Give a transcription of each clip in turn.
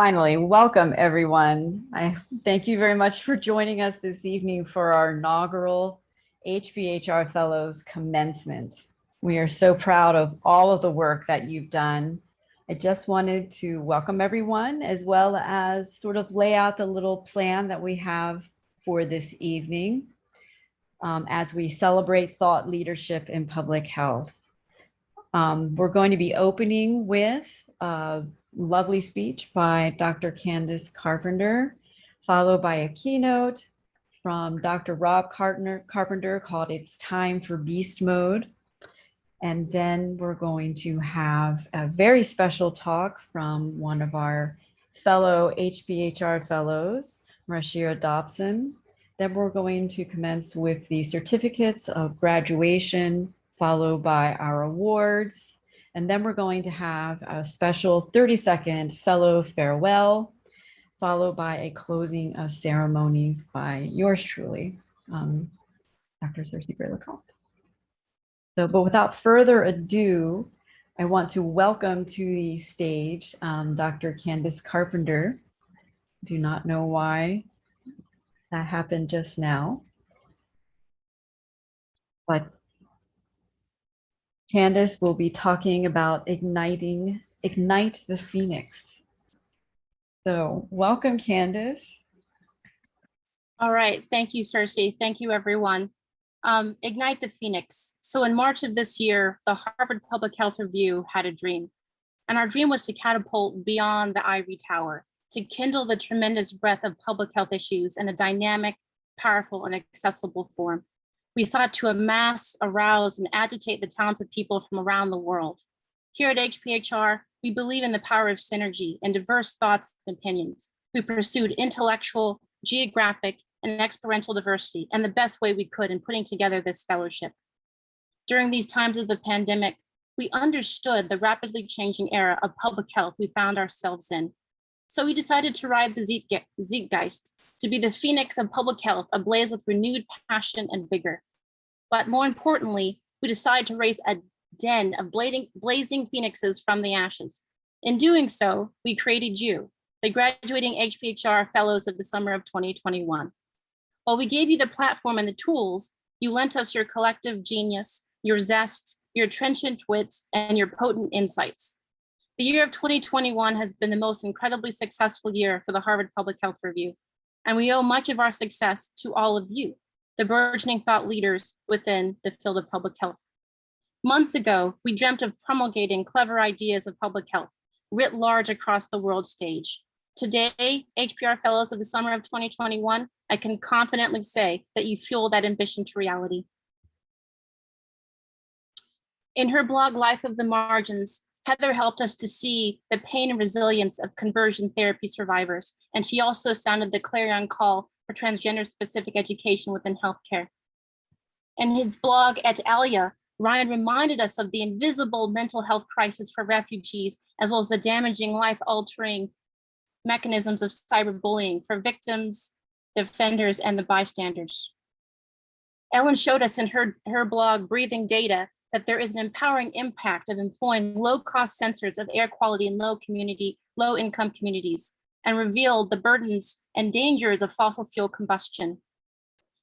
Finally, welcome everyone. I thank you very much for joining us this evening for our inaugural HPHR Fellows commencement. We are so proud of all of the work that you've done. I just wanted to welcome everyone as well as sort of lay out the little plan that we have for this evening as we celebrate thought leadership in public health. We're going to be opening with a lovely speech by Dr. Candice Carpenter, followed by a keynote from Dr. Rob Carpenter called It's Time for Beast Mode. And then we're going to have a very special talk from one of our fellow HPHR fellows, Rashira Dobson. Then we're going to commence with the certificates of graduation, followed by our awards. And then we're going to have a special 30-second fellow farewell, followed by a closing of ceremonies by yours truly, Dr. Cersei Gray-LeCompte. But without further ado, I want to welcome to the stage Dr. Candice Carpenter. Do not know why that happened just now, but Candice will be talking about Ignite the Phoenix. So welcome, Candice. All right, thank you, Cersei. Thank you, everyone. Ignite the Phoenix. So in March of this year, the Harvard Public Health Review had a dream. And our dream was to catapult beyond the ivory tower, to kindle the tremendous breadth of public health issues in a dynamic, powerful, and accessible form. We sought to amass, arouse, and agitate the talented people from around the world. Here at HPHR, we believe in the power of synergy and diverse thoughts and opinions. We pursued intellectual, geographic, and experiential diversity, and the best way we could in putting together this fellowship. During these times of the pandemic, we understood the rapidly changing era of public health we found ourselves in. So we decided to ride the zeitgeist, to be the phoenix of public health, ablaze with renewed passion and vigor. But more importantly, we decided to raise a den of blazing phoenixes from the ashes. In doing so, we created you, the graduating HPHR Fellows of the summer of 2021. While we gave you the platform and the tools, you lent us your collective genius, your zest, your trenchant wits, and your potent insights. The year of 2021 has been the most incredibly successful year for the Harvard Public Health Review, and we owe much of our success to all of you, the burgeoning thought leaders within the field of public health. Months ago, we dreamt of promulgating clever ideas of public health, writ large across the world stage. Today, HPR Fellows of the summer of 2021, I can confidently say that you fuel that ambition to reality. In her blog, Life of the Margins, Heather helped us to see the pain and resilience of conversion therapy survivors, and she also sounded the clarion call for transgender-specific education within healthcare. In his blog at Elliott, Ryan reminded us of the invisible mental health crisis for refugees, as well as the damaging, life-altering mechanisms of cyberbullying for victims, the offenders, and the bystanders. Ellen showed us in her blog, Breathing Data, that there is an empowering impact of employing low-cost sensors of air quality in low-income communities, and revealed the burdens and dangers of fossil fuel combustion.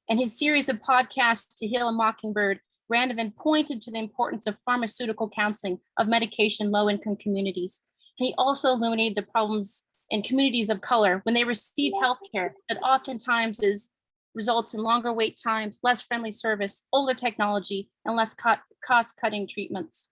In his series of podcasts, To Heal a Mockingbird, Randovan pointed to the importance of pharmaceutical counseling of medication in low-income communities. And he also illuminated the problems in communities of color when they receive healthcare that oftentimes results in longer wait times, less friendly service, older technology, and less cost-cutting treatments.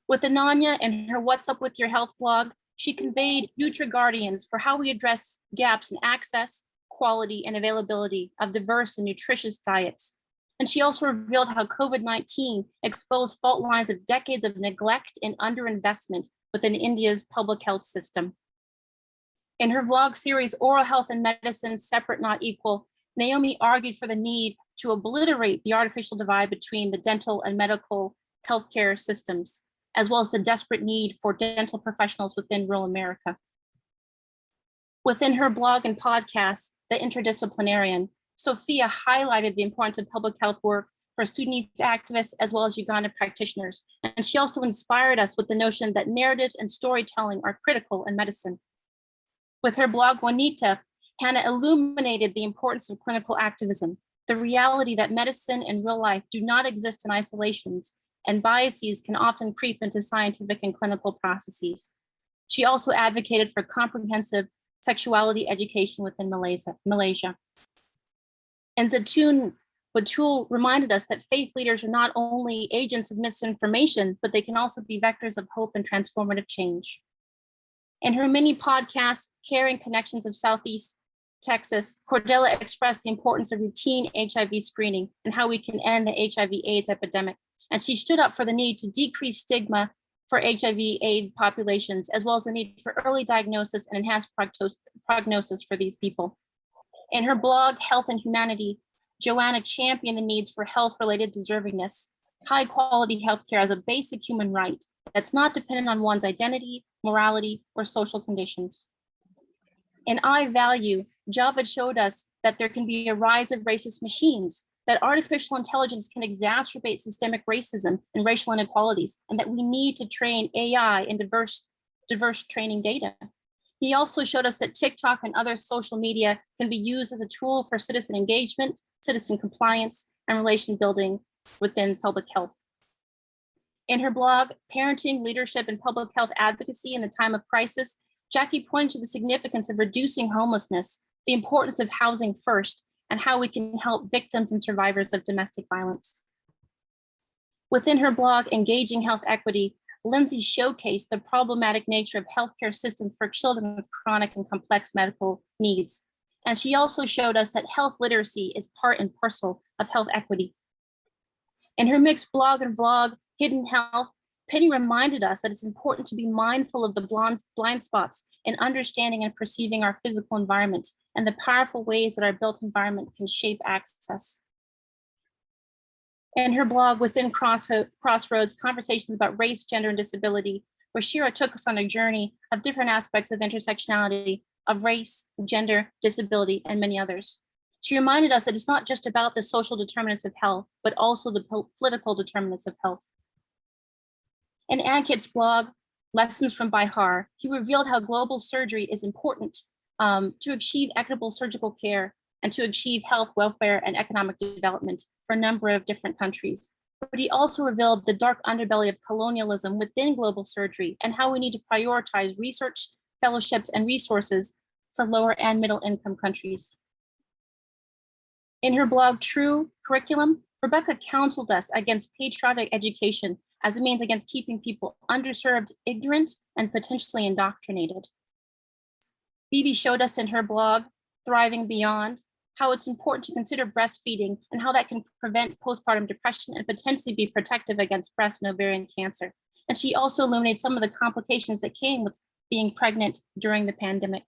With Ananya and her What's Up With Your Health blog, she conveyed NutriGuardians for how we address gaps in access, quality, and availability of diverse and nutritious diets. And she also revealed how COVID-19 exposed fault lines of decades of neglect and underinvestment within India's public health system. In her vlog series, Oral Health and Medicine, Separate Not Equal, Naomi argued for the need to obliterate the artificial divide between the dental and medical healthcare systems, as well as the desperate need for dental professionals within rural America. Within her blog and podcast, The Interdisciplinarian, Sophia highlighted the importance of public health work for Sudanese activists as well as Uganda practitioners. And she also inspired us with the notion that narratives and storytelling are critical in medicine. With her blog, Juanita, Hannah illuminated the importance of clinical activism, the reality that medicine and real life do not exist in isolations, and biases can often creep into scientific and clinical processes. She also advocated for comprehensive sexuality education within Malaysia. And Zaitun Batul reminded us that faith leaders are not only agents of misinformation, but they can also be vectors of hope and transformative change. In her mini podcast, Caring Connections of Southeast Texas, Cordella expressed the importance of routine HIV screening and how we can end the HIV/AIDS epidemic. And she stood up for the need to decrease stigma for HIV/AIDS populations, as well as the need for early diagnosis and enhanced prognosis for these people. In her blog, Health and Humanity, Joanna championed the needs for health-related deservingness, high-quality healthcare as a basic human right that's not dependent on one's identity, morality, or social conditions. In I Value, Javed showed us that there can be a rise of racist machines, that artificial intelligence can exacerbate systemic racism and racial inequalities, and that we need to train AI in diverse training data. He also showed us that TikTok and other social media can be used as a tool for citizen engagement, citizen compliance, and relation building within public health. In her blog, Parenting, Leadership, and Public Health Advocacy in the Time of Crisis, Jackie pointed to the significance of reducing homelessness, the importance of housing first, and how we can help victims and survivors of domestic violence. Within her blog, Engaging Health Equity, Lindsey showcased the problematic nature of healthcare systems for children with chronic and complex medical needs. And she also showed us that health literacy is part and parcel of health equity. In her mixed blog and vlog, Hidden Health, Penny reminded us that it's important to be mindful of the blind spots in understanding and perceiving our physical environment and the powerful ways that our built environment can shape access. In her blog, Within Crossroads, Conversations about Race, Gender, and Disability, Rashira took us on a journey of different aspects of intersectionality, of race, gender, disability, and many others. She reminded us that it's not just about the social determinants of health, but also the political determinants of health. In Ankit's blog, Lessons from Bihar, he revealed how global surgery is important to achieve equitable surgical care and to achieve health, welfare, and economic development for a number of different countries. But he also revealed the dark underbelly of colonialism within global surgery and how we need to prioritize research, fellowships, and resources for lower and middle income countries. In her blog, True Curriculum, Rebecca counseled us against patriotic education as a means against keeping people underserved, ignorant, and potentially indoctrinated. Bibi showed us in her blog, Thriving Beyond, how it's important to consider breastfeeding and how that can prevent postpartum depression and potentially be protective against breast and ovarian cancer. And she also illuminated some of the complications that came with being pregnant during the pandemic.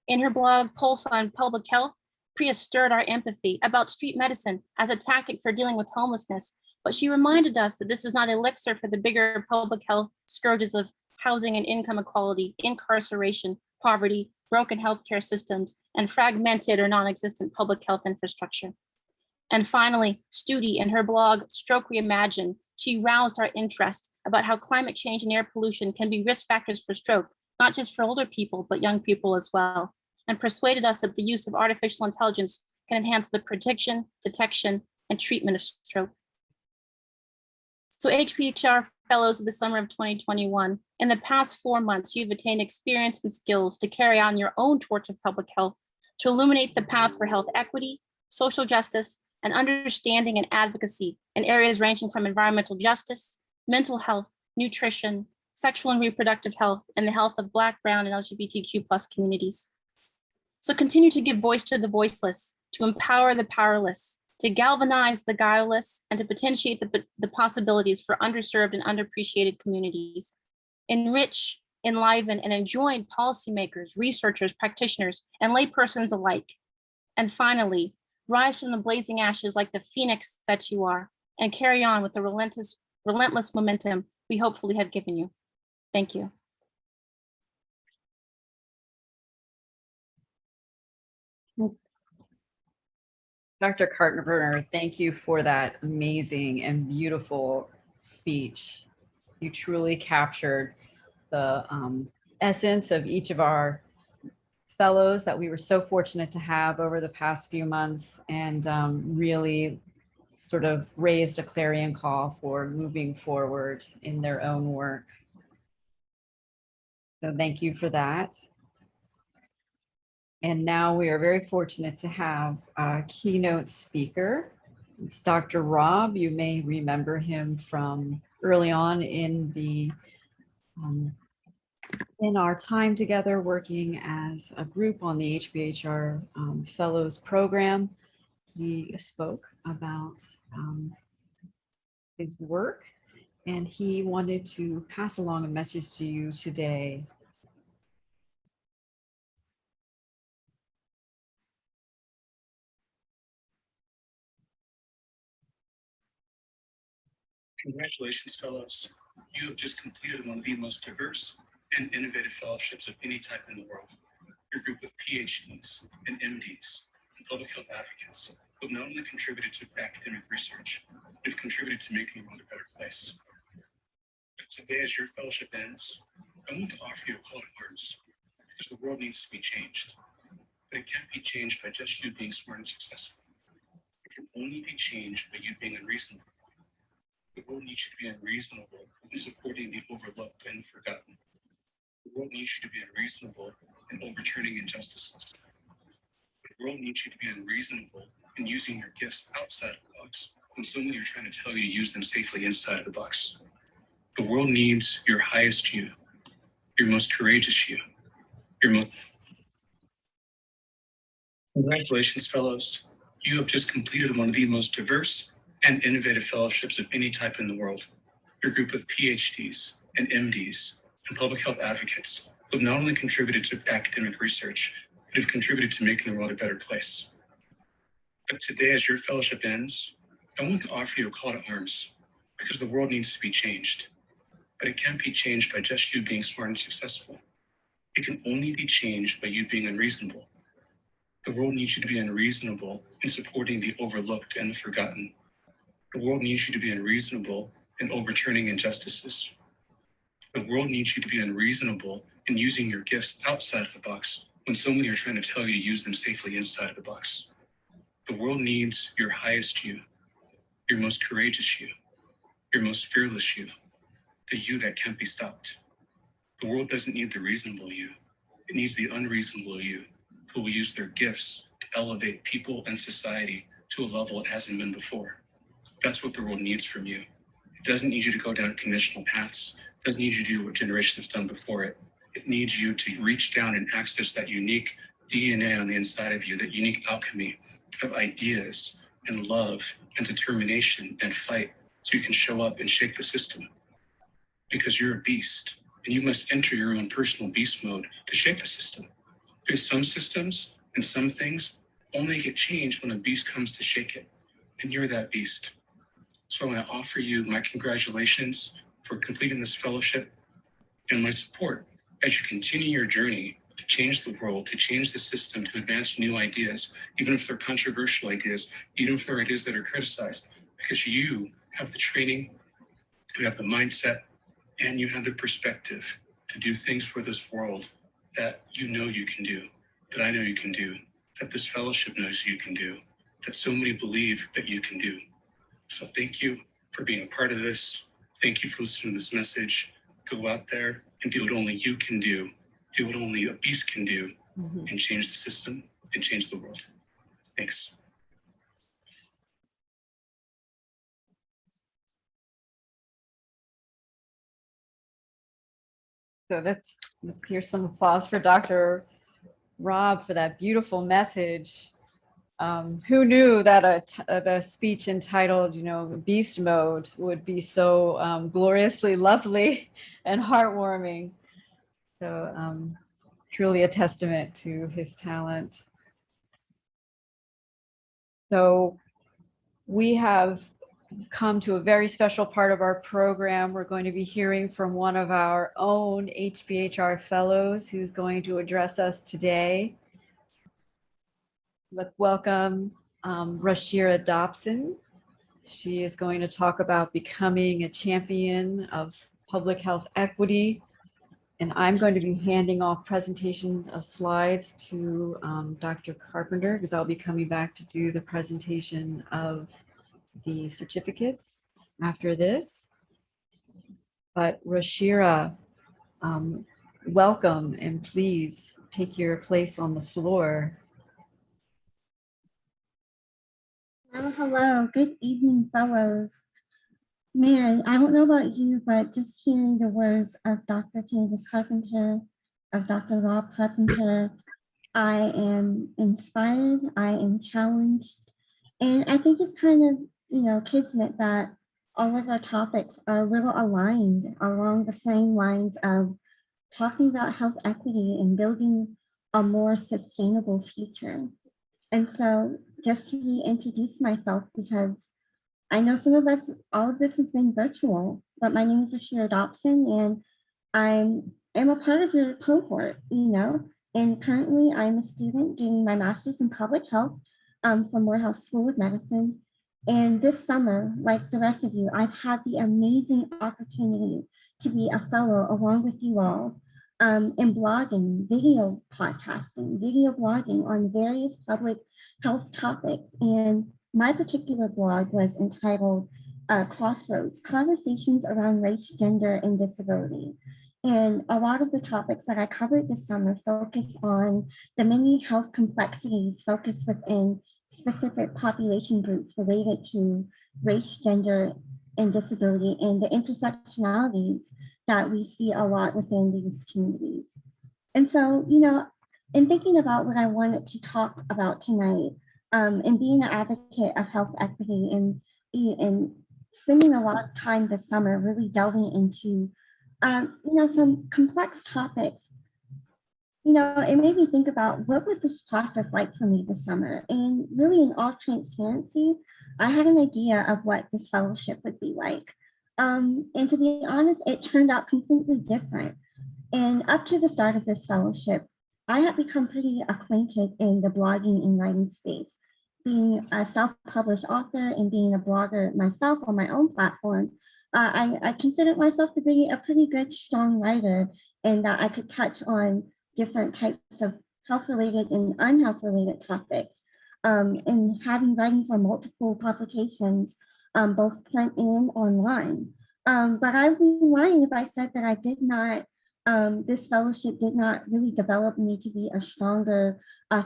In her blog, Pulse on Public Health, Priya stirred our empathy about street medicine as a tactic for dealing with homelessness, but she reminded us that this is not elixir for the bigger public health scourges of housing and income equality, incarceration, poverty, broken healthcare systems, and fragmented or non-existent public health infrastructure. And finally, Studi, in her blog, Stroke Reimagined, she roused our interest about how climate change and air pollution can be risk factors for stroke, not just for older people, but young people as well, and persuaded us that the use of artificial intelligence can enhance the prediction, detection, and treatment of stroke. So HPHR Fellows of the summer of 2021, in the past 4 months, you've attained experience and skills to carry on your own torch of public health, to illuminate the path for health equity, social justice, and understanding and advocacy in areas ranging from environmental justice, mental health, nutrition, sexual and reproductive health, and the health of Black, Brown, and LGBTQ+ communities. So continue to give voice to the voiceless, to empower the powerless, to galvanize the guileless, and to potentiate the possibilities for underserved and underappreciated communities. Enrich, enliven, and enjoin policymakers, researchers, practitioners, and laypersons alike. And finally, rise from the blazing ashes like the phoenix that you are, and carry on with the relentless momentum we hopefully have given you. Thank you. Dr. Carpenter, thank you for that amazing and beautiful speech. You truly captured the essence of each of our fellows that we were so fortunate to have over the past few months, and really sort of raised a clarion call for moving forward in their own work. So thank you for that. And now we are very fortunate to have a keynote speaker. It's Dr. Rob. You may remember him from early on in the in our time together working as a group on the HPHR Fellows Program. He spoke about his work, and he wanted to pass along a message to you today. Congratulations, fellows. You have just completed one of the most diverse and innovative fellowships of any type in the world. Your group of PhDs and MDs and public health advocates who have not only contributed to academic research, but have contributed to making the world a better place. But today, as your fellowship ends, I want to offer you a call to arms, because the world needs to be changed. But it can't be changed by just you being smart and successful. It can only be changed by you being unreasonable. The world needs you to be unreasonable in supporting the overlooked and forgotten. The world needs you to be unreasonable in overturning injustices. The world needs you to be unreasonable in using your gifts outside of the box when so many are trying to tell you to use them safely inside of the box. The world needs your highest you, your most courageous you, your most... Congratulations, fellows. You have just completed one of the most diverse and innovative fellowships of any type in the world. Your group of PhDs and MDs and public health advocates who have not only contributed to academic research, but have contributed to making the world a better place. But today, as your fellowship ends, I want to offer you a call to arms, because the world needs to be changed. But it can't be changed by just you being smart and successful. It can only be changed by you being unreasonable. The world needs you to be unreasonable in supporting the overlooked and the forgotten. The world needs you to be unreasonable in overturning injustices. The world needs you to be unreasonable in using your gifts outside of the box when so many are trying to tell you to use them safely inside of the box. The world needs your highest you, your most courageous you, your most fearless you, the you that can't be stopped. The world doesn't need the reasonable you. It needs the unreasonable you, who will use their gifts to elevate people and society to a level it hasn't been before. That's what the world needs from you. It doesn't need you to go down conventional paths. It doesn't need you to do what generations have done before it. It needs you to reach down and access that unique DNA on the inside of you, that unique alchemy of ideas and love and determination and fight, so you can show up and shake the system. Because you're a beast, and you must enter your own personal beast mode to shake the system. Because some systems and some things only get changed when a beast comes to shake it, and you're that beast. So I want to offer you my congratulations for completing this fellowship and my support as you continue your journey to change the world, to change the system, to advance new ideas, even if they're controversial ideas, even if they're ideas that are criticized, because you have the training, you have the mindset, and you have the perspective to do things for this world that you know you can do, that I know you can do, that this fellowship knows you can do, that so many believe that you can do. So thank you for being a part of this. Thank you for listening to this message. Go out there and do what only you can do what only a beast can do, and change the system and change the world. Thanks. So let's hear some applause for Dr. Rob for that beautiful message. Who knew that a speech entitled, Beast Mode would be so gloriously lovely and heartwarming. So truly a testament to his talent. So we have come to a very special part of our program. We're going to be hearing from one of our own HPHR fellows who's going to address us today. Let's welcome Rashira Dobson. She is going to talk about becoming a champion of public health equity And I'm going to be handing off presentations of slides to Dr. Carpenter, because I'll be coming back to do the presentation of the certificates after this. But Rashira, welcome, and please take your place on the floor. Hello, good evening, fellows. Man, I don't know about you, but just hearing the words of Dr. Candice Carpenter, of Dr. Rob Carpenter, I am inspired, I am challenged, and I think it's kind of, kismet that all of our topics are a little aligned along the same lines of talking about health equity and building a more sustainable future. And so just to reintroduce myself, because I know some of us, all of this has been virtual, but my name is Ashira Dobson, and I'm a part of your cohort, and currently I'm a student doing my master's in public health from Morehouse School of Medicine. And this summer, like the rest of you, I've had the amazing opportunity to be a fellow along with you all in blogging, video podcasting, video blogging on various public health topics. And my particular blog was entitled Crossroads, Conversations Around Race, Gender, and Disability. And a lot of the topics that I covered this summer focus on the many health complexities focused within specific population groups related to race, gender, and disability, and the intersectionalities that we see a lot within these communities. And so, in thinking about what I wanted to talk about tonight, and being an advocate of health equity and spending a lot of time this summer really delving into, some complex topics, it made me think about what was this process like for me this summer. And really, in all transparency, I had an idea of what this fellowship would be like. And to be honest, it turned out completely different. And up to the start of this fellowship, I had become pretty acquainted in the blogging and writing space. Being a self-published author and being a blogger myself on my own platform, I considered myself to be a pretty good, strong writer, and that I could touch on different types of health-related and unhealth-related topics, and having writing for multiple publications, both print and online. But I would be lying if I said that I did not, this fellowship did not really develop me to be a stronger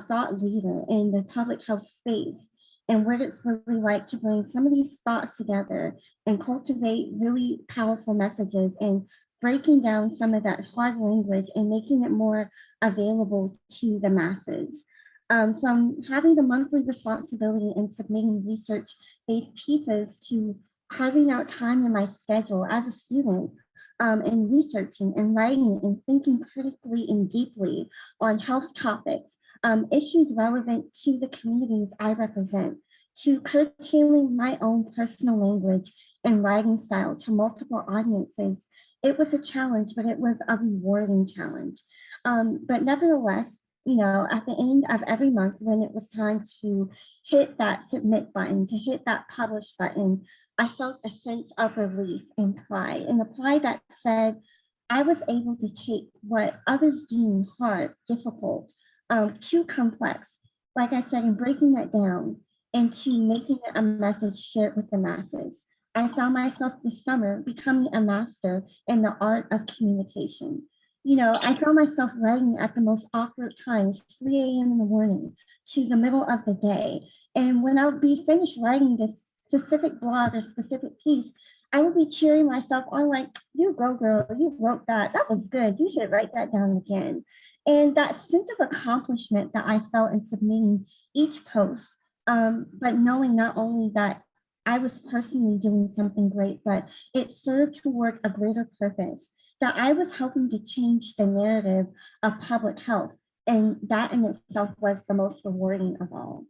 thought leader in the public health space, and what it's really like to bring some of these thoughts together and cultivate really powerful messages and breaking down some of that hard language and making it more available to the masses. From having the monthly responsibility and submitting research-based pieces to carving out time in my schedule as a student, and researching and writing and thinking critically and deeply on health topics, issues relevant to the communities I represent, to curtailing my own personal language and writing style to multiple audiences. It was a challenge, but it was a rewarding challenge. But nevertheless, at the end of every month, when it was time to hit that submit button, to hit that publish button, I felt a sense of relief and pride, and the pride that said I was able to take what others deem hard, difficult, too complex, like I said, and breaking that down into making it a message shared with the masses. I found myself this summer becoming a master in the art of communication. I found myself writing at the most awkward times, 3 a.m. in the morning to the middle of the day. And when I would be finished writing this specific blog or specific piece, I would be cheering myself on like, you go girl, you wrote that, that was good, you should write that down again. And that sense of accomplishment that I felt in submitting each post, but knowing not only that I was personally doing something great, but it served toward a greater purpose, that I was helping to change the narrative of public health. And that in itself was the most rewarding of all.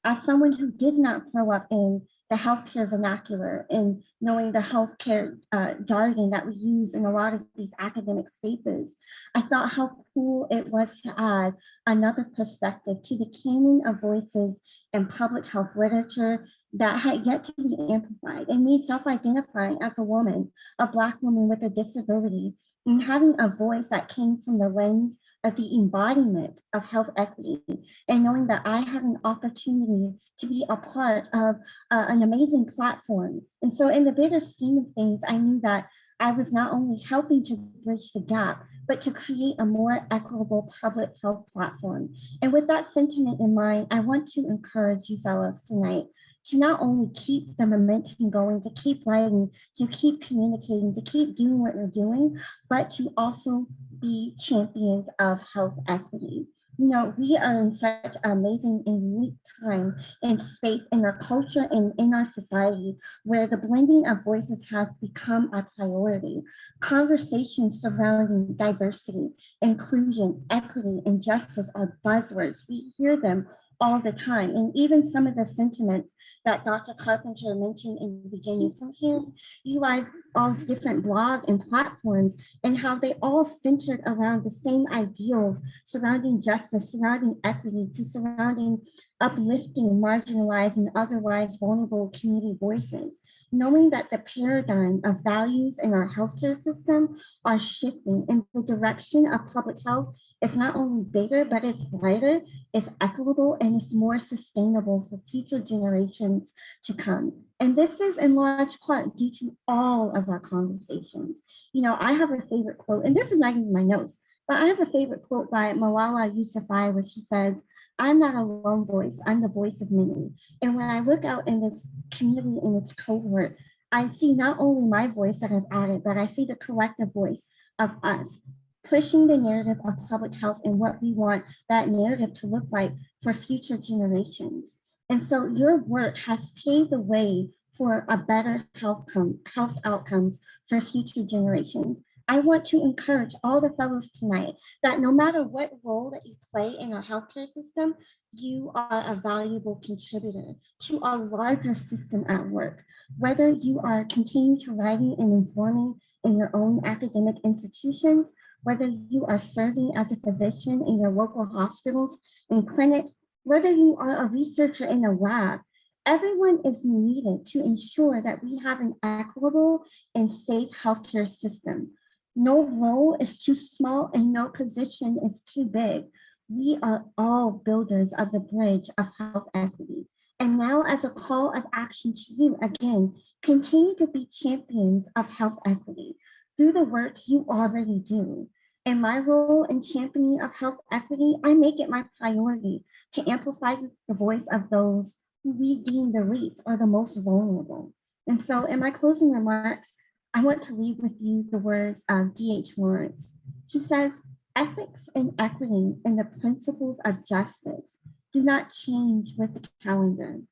As someone who did not grow up in the healthcare vernacular and knowing the healthcare jargon that we use in a lot of these academic spaces, I thought how cool it was to add another perspective to the canon of voices in public health literature that had yet to be amplified. And me self-identifying as a woman, a Black woman with a disability, and having a voice that came from the lens of the embodiment of health equity, and knowing that I had an opportunity to be a part of an amazing platform. And so in the bigger scheme of things, I knew that I was not only helping to bridge the gap, but to create a more equitable public health platform. And with that sentiment in mind, I want to encourage you fellows tonight to not only keep the momentum going, to keep writing, to keep communicating, to keep doing what you're doing, but to also be champions of health equity. You know, we are in such an amazing and unique time and space in our culture and in our society where the blending of voices has become a priority. Conversations surrounding diversity, inclusion, equity, and justice are buzzwords. We hear them all the time. And even some of the sentiments that Dr. Carpenter mentioned in the beginning, from hearing you guys all's different blog and platforms and how they all centered around the same ideals surrounding justice, surrounding equity, to surrounding uplifting marginalized and otherwise vulnerable community voices. Knowing that the paradigm of values in our healthcare system are shifting in the direction of public health is not only bigger, but it's brighter, it's equitable, and it's more sustainable for future generations to come. And this is in large part due to all of our conversations. You know, I have a favorite quote, and this is not even my notes, but I have a favorite quote by Malala Yousafzai, where she says, "I'm not a lone voice, I'm the voice of many." And when I look out in this community, in its cohort, I see not only my voice that I've added, but I see the collective voice of us pushing the narrative of public health and what we want that narrative to look like for future generations. And so your work has paved the way for a better health outcomes for future generations. I want to encourage all the fellows tonight that no matter what role that you play in our healthcare system, you are a valuable contributor to a larger system at work. Whether you are continuing to writing and informing in your own academic institutions, whether you are serving as a physician in your local hospitals and clinics, whether you are a researcher in a lab, everyone is needed to ensure that we have an equitable and safe healthcare system. No role is too small and no position is too big. We are all builders of the bridge of health equity. And now, as a call of action to you, again, continue to be champions of health equity through the work you already do. In my role in championing of health equity, I make it my priority to amplify the voice of those who we deem the least or the most vulnerable. And so in my closing remarks, I want to leave with you the words of D.H. Lawrence. He says, "Ethics and equity and the principles of justice do not change with the calendar.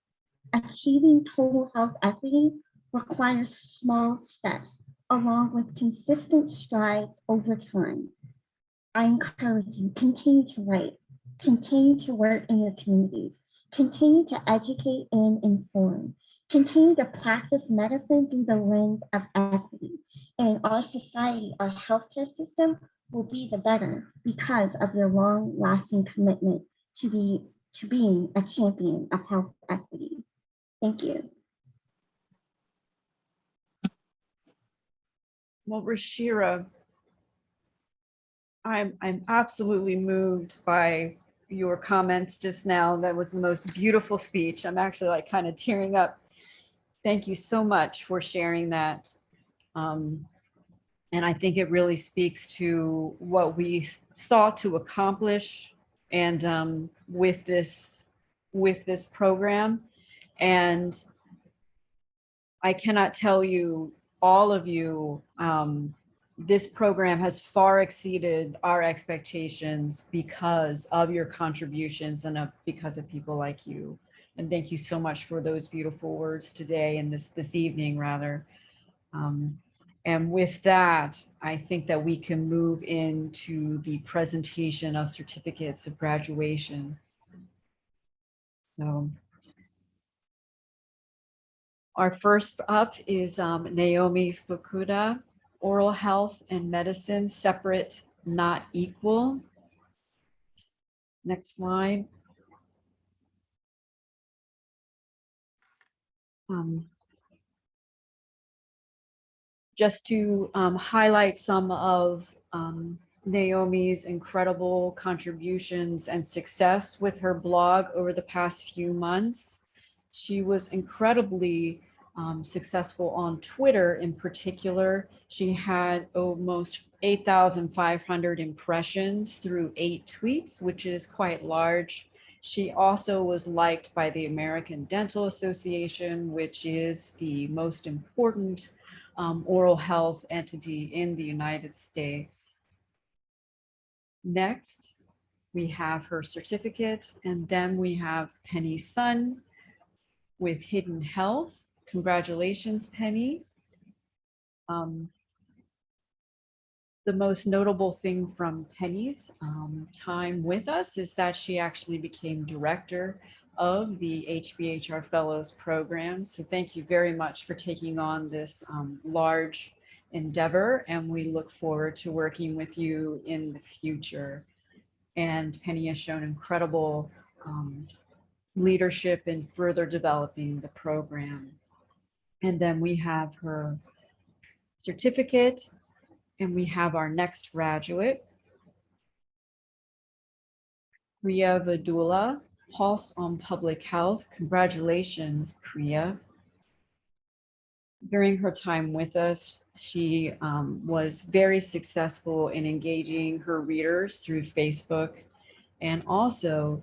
Achieving total health equity requires small steps along with consistent strides over time." I encourage you, continue to write, continue to work in your communities, continue to educate and inform, continue to practice medicine through the lens of equity. And our society, our healthcare system will be the better because of your long-lasting commitment to being a champion of health equity. Thank you. Well, Rashira, I'm absolutely moved by your comments just now. That was the most beautiful speech. I'm actually like kind of tearing up. Thank you so much for sharing that. And I think it really speaks to what we sought to accomplish and with this program. And I cannot tell you, all of you, this program has far exceeded our expectations because of your contributions and because of people like you. And thank you so much for those beautiful words today and this evening, rather. And with that, I think that we can move into the presentation of certificates of graduation. So, our first up is Naomi Fukuda, Oral Health and Medicine, Separate, Not Equal. Next slide. Just to highlight some of Naomi's incredible contributions and success with her blog over the past few months. She was incredibly successful on Twitter in particular. She had almost 8,500 impressions through 8 tweets, which is quite large. She also was liked by the American Dental Association, which is the most important oral health entity in the United States. Next, we have her certificate, and then we have Penny's son with Hidden Health. Congratulations, Penny. The most notable thing from Penny's time with us is that she actually became director of the HPHR Fellows Program. So thank you very much for taking on this large endeavor, and we look forward to working with you in the future. And Penny has shown incredible leadership in further developing the program. And then we have her certificate, and we have our next graduate, Priya Vadula, Pulse on Public Health. Congratulations, Priya. During her time with us, she was very successful in engaging her readers through Facebook and also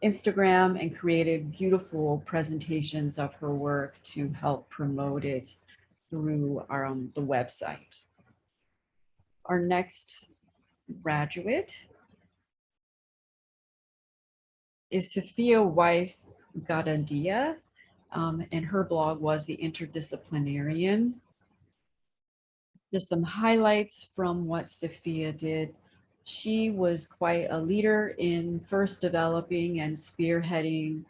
Instagram, and created beautiful presentations of her work to help promote it through the website. Our next graduate is Sophia Weiss Garandia, and her blog was The Interdisciplinarian. Just some highlights from what Sophia did. She was quite a leader in first developing and spearheading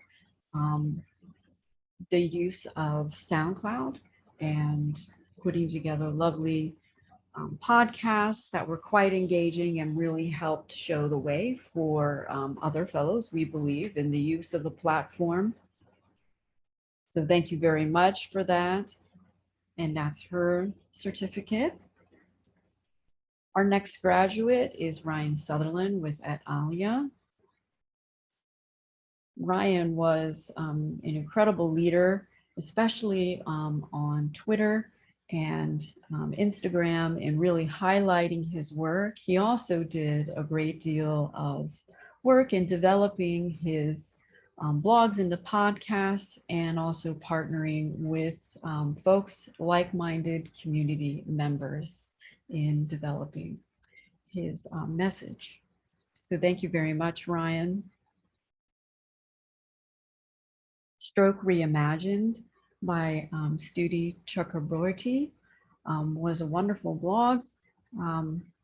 the use of SoundCloud and putting together lovely podcasts that were quite engaging and really helped show the way for other fellows, we believe, in the use of the platform. So thank you very much for that. And that's her certificate. Our next graduate is Ryan Sutherland with Ananya. Ryan was an incredible leader, especially on Twitter and Instagram, and really highlighting his work. He also did a great deal of work in developing his blogs into podcasts, and also partnering with folks, like-minded community members, in developing his message. So thank you very much, Ryan. Stroke Reimagined by Studi Chakraborty was a wonderful blog.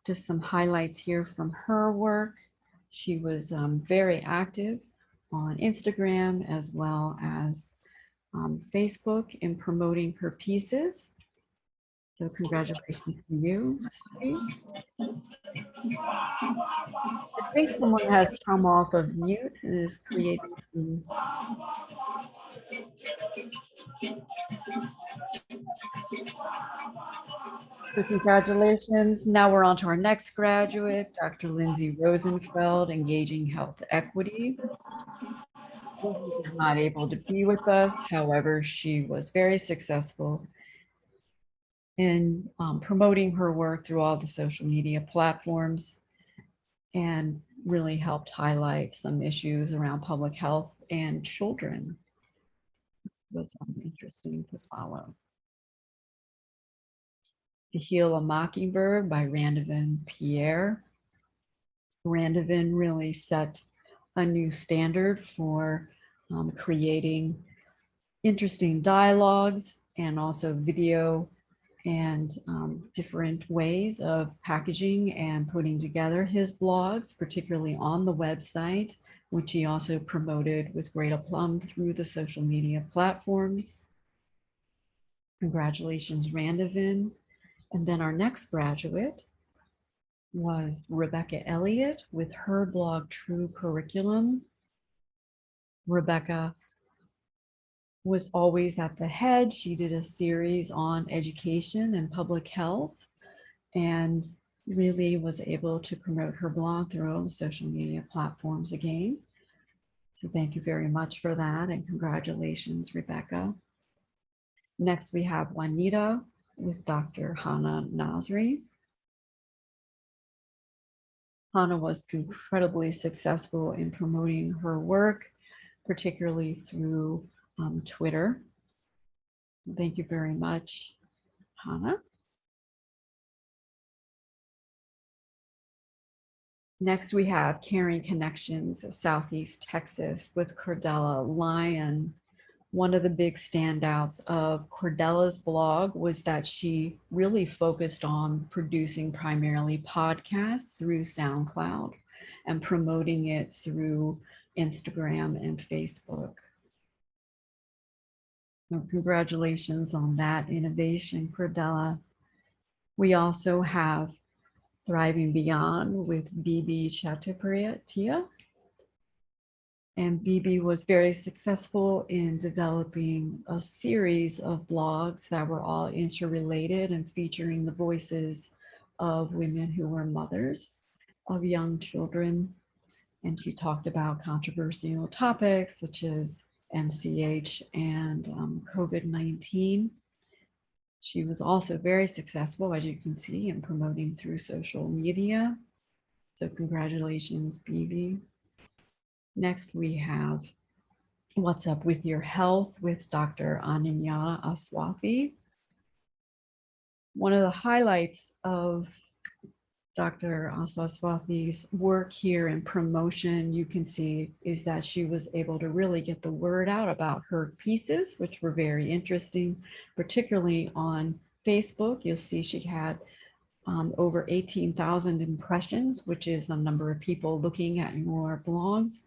Just some highlights here from her work. She was very active on Instagram as well as Facebook in promoting her pieces. So congratulations to you, Studi. I think someone has come off of mute and is creating some. So congratulations. Now we're on to our next graduate, Dr. Lindsey Rosenfeld, Engaging Health Equity. Lindsey is not able to be with us. However, she was very successful in promoting her work through all the social media platforms, and really helped highlight some issues around public health and children. It was interesting to follow. To Heal a Mockingbird by Randovan Pierre. Randovan really set a new standard for creating interesting dialogues, and also video, and different ways of packaging and putting together his blogs, particularly on the website, which he also promoted with great aplomb through the social media platforms. Congratulations, Randovan. And then our next graduate was Rebecca Elliott with her blog, True Curriculum. Rebecca was always at the head. She did a series on education and public health, and really was able to promote her blog through all the social media platforms again. So thank you very much for that, and congratulations, Rebecca. Next, we have Juanita with Dr. Hannah Nasri. Hannah was incredibly successful in promoting her work, particularly through Twitter. Thank you very much, Hannah. Next, we have Caring Connections of Southeast Texas with Cordella Lyon. One of the big standouts of Cordella's blog was that she really focused on producing primarily podcasts through SoundCloud and promoting it through Instagram and Facebook. So congratulations on that innovation, Cordella. We also have Thriving Beyond with Bibi Chattopadhyay. And Bibi was very successful in developing a series of blogs that were all interrelated and featuring the voices of women who were mothers of young children. And she talked about controversial topics such as MCH and COVID-19. She was also very successful, as you can see, in promoting through social media. So congratulations, Bibi. Next, we have What's Up With Your Health with Dr. Ananya Awasti. One of the highlights of Dr. Awasthi's work here in promotion, you can see, is that she was able to really get the word out about her pieces, which were very interesting, particularly on Facebook. You'll see she had over 18,000 impressions, which is the number of people looking at your blogs.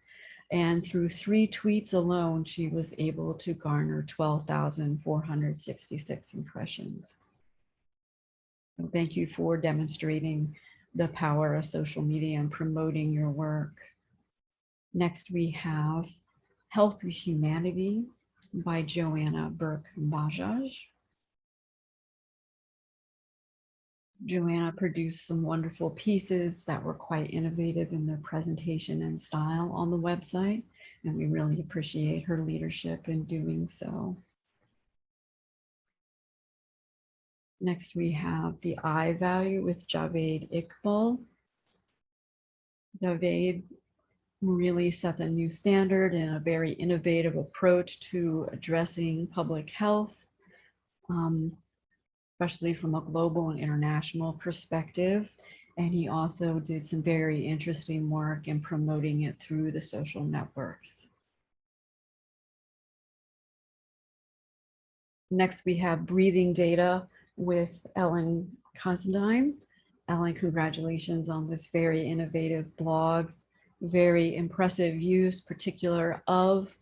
And through 3 tweets alone, she was able to garner 12,466 impressions. So thank you for demonstrating the power of social media and promoting your work. Next, we have Health with Humanity by Joanna Burke-Bajaj. Joanna produced some wonderful pieces that were quite innovative in their presentation and style on the website, and we really appreciate her leadership in doing so. Next, we have The I Value with Javed Iqbal. Javed really set a new standard and a very innovative approach to addressing public health, especially from a global and international perspective. And he also did some very interesting work in promoting it through the social networks. Next, we have Breathing Data with Ellen Considine. Ellen, congratulations on this very innovative blog. Very impressive use, particular of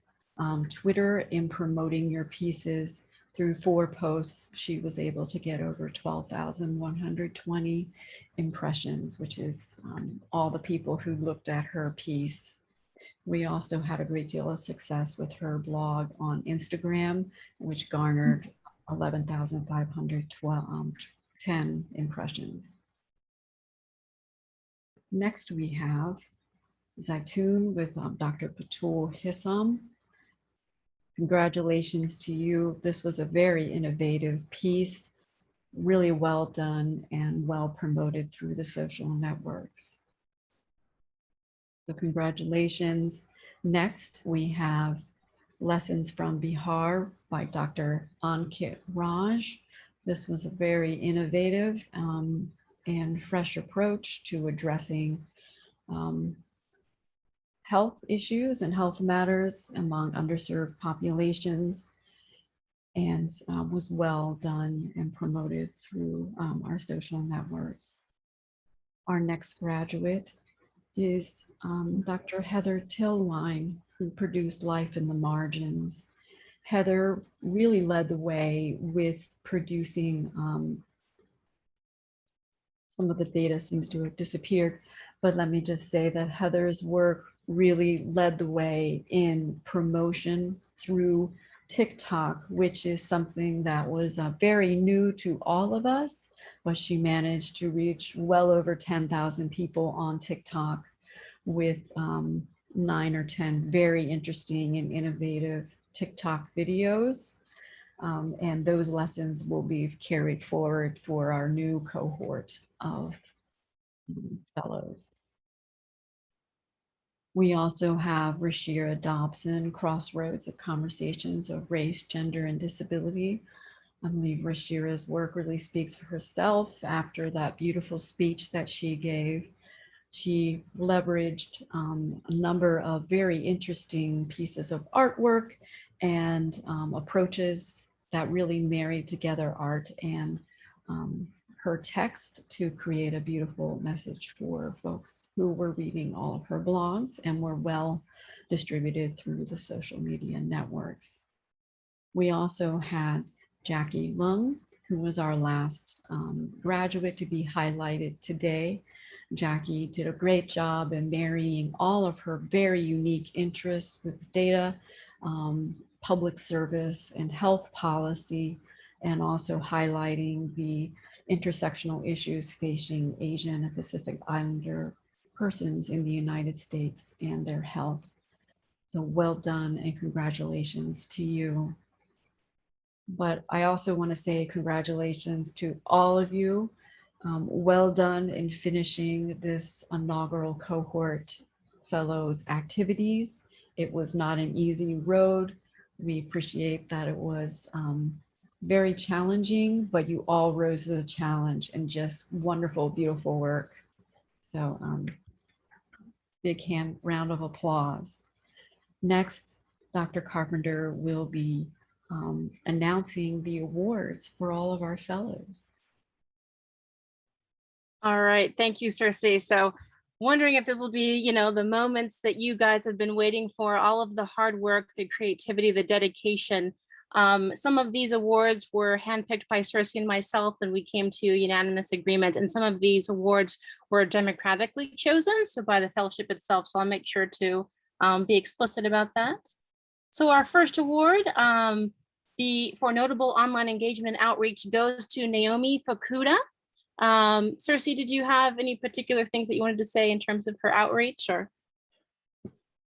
Twitter in promoting your pieces. Through 4 posts, she was able to get over 12,120 impressions, which is all the people who looked at her piece. We also had a great deal of success with her blog on Instagram, which garnered 11,510 impressions. Next, we have Zaitun with Dr. Patul Hissam. Congratulations to you. This was a very innovative piece, really well done and well promoted through the social networks. So congratulations. Next, we have Lessons from Bihar by Dr. Ankit Raj. This was a very innovative and fresh approach to addressing health issues and health matters among underserved populations, and was well done and promoted through our social networks. Our next graduate is Dr. Heather Tillwein, who produced Life in the Margins. Heather really led the way with producing, some of the data seems to have disappeared, but let me just say that Heather's work really led the way in promotion through TikTok, which is something that was very new to all of us, but she managed to reach well over 10,000 people on TikTok with 9 or 10 very interesting and innovative TikTok videos. And those lessons will be carried forward for our new cohort of fellows. We also have Rashira Dobson, Crossroads of Conversations of Race, Gender, and Disability. I believe Rashira's work really speaks for herself after that beautiful speech that she gave. She leveraged a number of very interesting pieces of artwork and approaches that really married together art and her text to create a beautiful message for folks who were reading all of her blogs and were well distributed through the social media networks. We also had Jackie Lung, who was our last graduate to be highlighted today. Jackie did a great job in marrying all of her very unique interests with data, public service, and health policy, and also highlighting the intersectional issues facing Asian and Pacific Islander persons in the United States and their health. So well done and congratulations to you. But I also want to say congratulations to all of you. Well done in finishing this inaugural cohort fellows activities. It was not an easy road. We appreciate that it was very challenging, but you all rose to the challenge and just wonderful, beautiful work. So big round of applause. Next, Dr. Carpenter will be announcing the awards for all of our fellows. All right, thank you, Cersei. So wondering if this will be, you know, the moments that you guys have been waiting for, all of the hard work, the creativity, the dedication. Some of these awards were handpicked by Cersei and myself, and we came to unanimous agreement. And some of these awards were democratically chosen, so by the fellowship itself. So I'll make sure to be explicit about that. So our first award for notable online engagement and outreach goes to Naomi Fukuda. Cersei, did you have any particular things that you wanted to say in terms of her outreach? Or?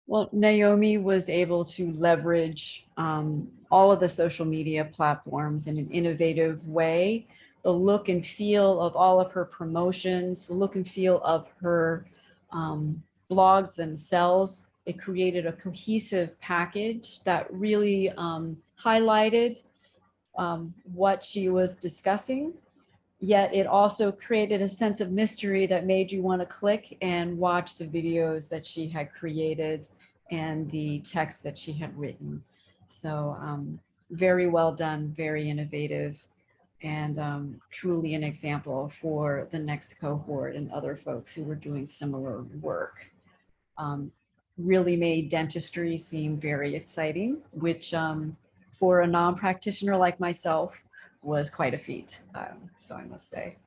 Well, Naomi was able to leverage all of the social media platforms in an innovative way. The look and feel of all of her promotions, the look and feel of her blogs themselves, it created a cohesive package that really highlighted what she was discussing. Yet it also created a sense of mystery that made you want to click and watch the videos that she had created and the text that she had written. So very well done, very innovative, and truly an example for the next cohort and other folks who were doing similar work. Really made dentistry seem very exciting, which for a non-practitioner like myself was quite a feat, so I must say.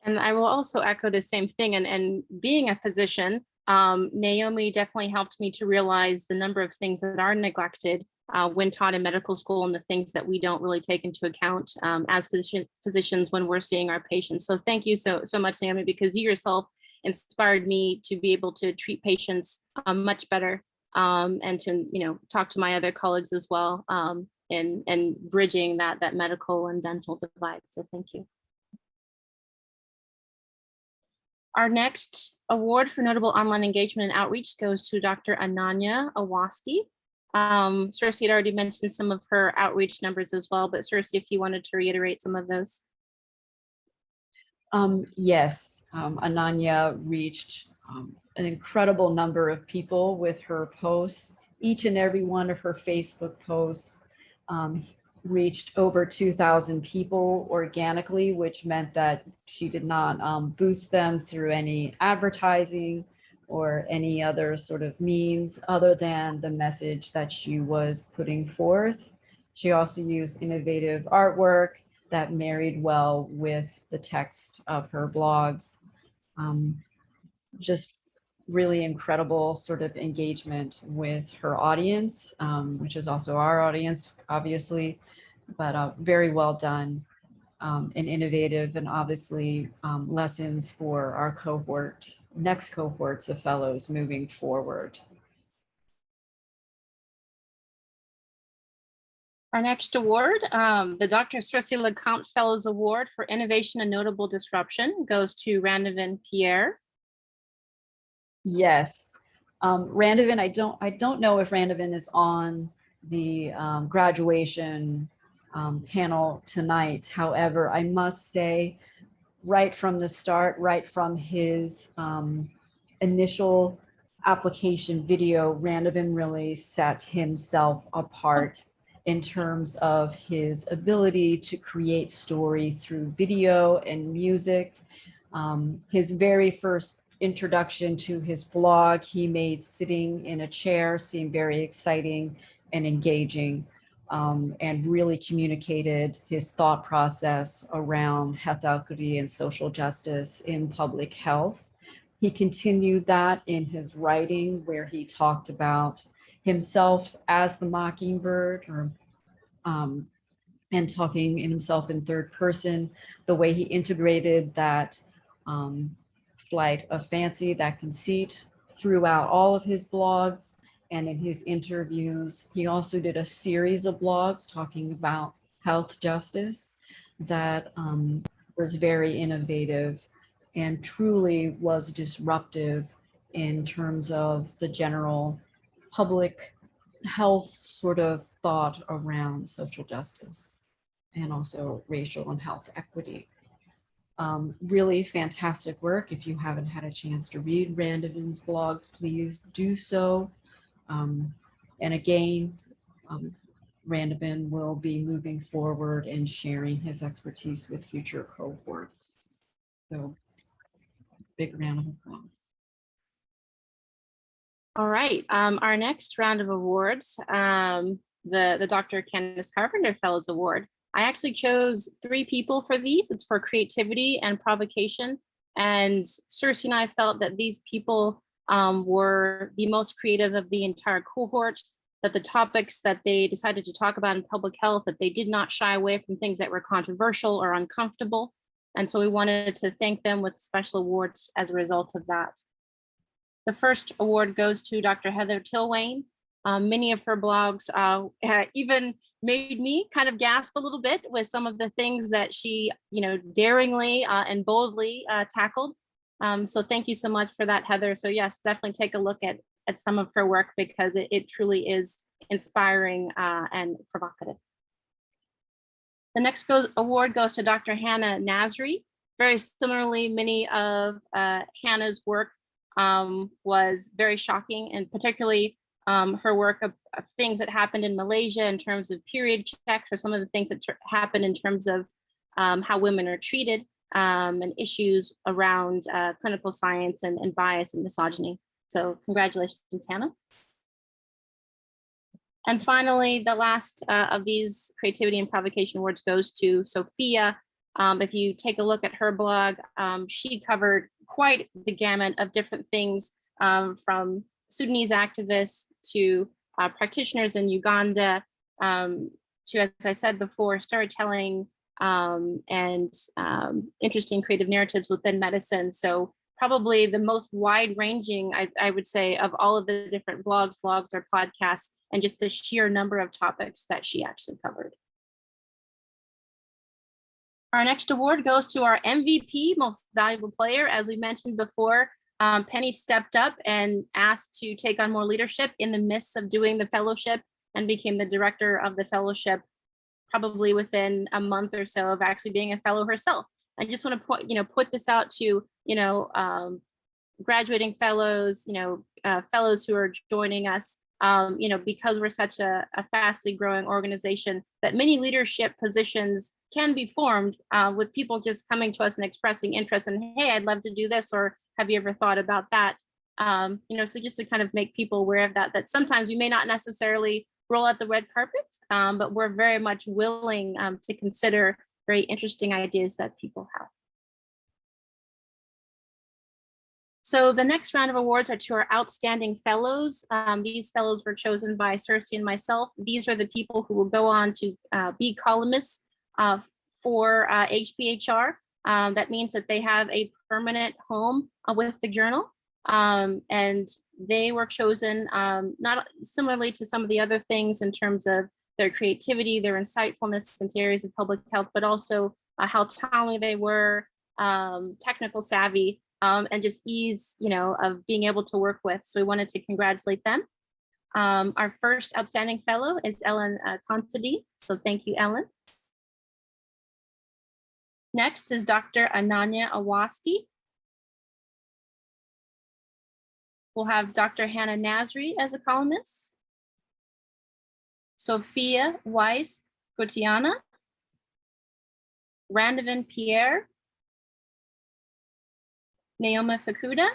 And I will also echo the same thing. And being a physician, Naomi definitely helped me to realize the number of things that are neglected when taught in medical school, and the things that we don't really take into account as physicians when we're seeing our patients. So thank you so much, Naomi, because you yourself inspired me to be able to treat patients much better, and to, you know, talk to my other colleagues as well, and bridging that medical and dental divide. So thank you. Our next award for notable online engagement and outreach goes to Dr. Ananya Awasti. Cersei had already mentioned some of her outreach numbers as well, but Cersei, if you wanted to reiterate some of those. Yes, Ananya reached an incredible number of people with her posts. Each and every one of her Facebook posts reached over 2,000 people organically, which meant that she did not boost them through any advertising or any other sort of means other than the message that she was putting forth. She also used innovative artwork that married well with the text of her blogs. Just really incredible sort of engagement with her audience, which is also our audience, obviously, but very well done and innovative, and obviously lessons for our next cohorts of fellows moving forward. Our next award, the Dr. Circe LeCount Fellows Award for Innovation and Notable Disruption, goes to Randovan Pierre. Yes, Randovan, I don't know if Randovan is on the graduation panel tonight. However, I must say, right from the start, right from his initial application video, Randovan really set himself apart in terms of his ability to create story through video and music. His very first introduction to his blog, he made sitting in a chair seem very exciting and engaging, and really communicated his thought process around health equity and social justice in public health. He continued that in his writing, where he talked about himself as the mockingbird, and talking in himself in third person, the way he integrated that flight of fancy, that conceit, throughout all of his blogs and in his interviews. He also did a series of blogs talking about health justice that was very innovative and truly was disruptive in terms of the general public health sort of thought around social justice and also racial and health equity. Really fantastic work. If you haven't had a chance to read Randovan's blogs, please do so. And again, Randovan will be moving forward and sharing his expertise with future cohorts. So big round of applause. All right, our next round of awards, the Dr. Candice Carpenter Fellows Award. I actually chose 3 people for these. It's for creativity and provocation. And Circe and I felt that these people were the most creative of the entire cohort, that the topics that they decided to talk about in public health, that they did not shy away from things that were controversial or uncomfortable. And so we wanted to thank them with special awards as a result of that. The first award goes to Dr. Heather Tillwayne. Many of her blogs even made me kind of gasp a little bit with some of the things that she, daringly and boldly tackled. So thank you so much for that, Heather. So yes, definitely take a look at some of her work, because it truly is inspiring and provocative. The next award goes to Dr. Hannah Nasri. Very similarly, many of Hannah's work was very shocking, and particularly her work of things that happened in Malaysia in terms of period checks, or some of the things that happened in terms of how women are treated, and issues around clinical science and bias and misogyny. So congratulations, Hannah. And finally, the last of these creativity and provocation awards goes to Sophia. If you take a look at her blog, she covered quite the gamut of different things, from Sudanese activists to practitioners in Uganda, to, as I said before, storytelling and interesting creative narratives within medicine. So probably the most wide-ranging, I would say, of all of the different blogs, vlogs, or podcasts, and just the sheer number of topics that she actually covered. Our next award goes to our MVP, Most Valuable Player. As we mentioned before, Penny stepped up and asked to take on more leadership in the midst of doing the fellowship, and became the director of the fellowship probably within a month or so of actually being a fellow herself. I just want to put this out to graduating fellows, fellows who are joining us, because we're such a fastly growing organization, that many leadership positions can be formed with people just coming to us and expressing interest, and hey, I'd love to do this, or have you ever thought about that? So just to kind of make people aware of that sometimes we may not necessarily roll out the red carpet, but we're very much willing to consider very interesting ideas that people have. So the next round of awards are to our outstanding fellows. These fellows were chosen by Cersei and myself. These are the people who will go on to be columnists for HPHR. That means that they have a permanent home with the journal. And they were chosen not similarly to some of the other things in terms of their creativity, their insightfulness into areas of public health, but also how timely they were, technical savvy, and just ease, of being able to work with. So we wanted to congratulate them. Our first outstanding fellow is Ellen Considine. So thank you, Ellen. Next is Dr. Ananya Awasti. We'll have Dr. Hannah Nasri as a columnist. Sophia Weiss Gotiana. Randovan Pierre. Naoma Fukuda.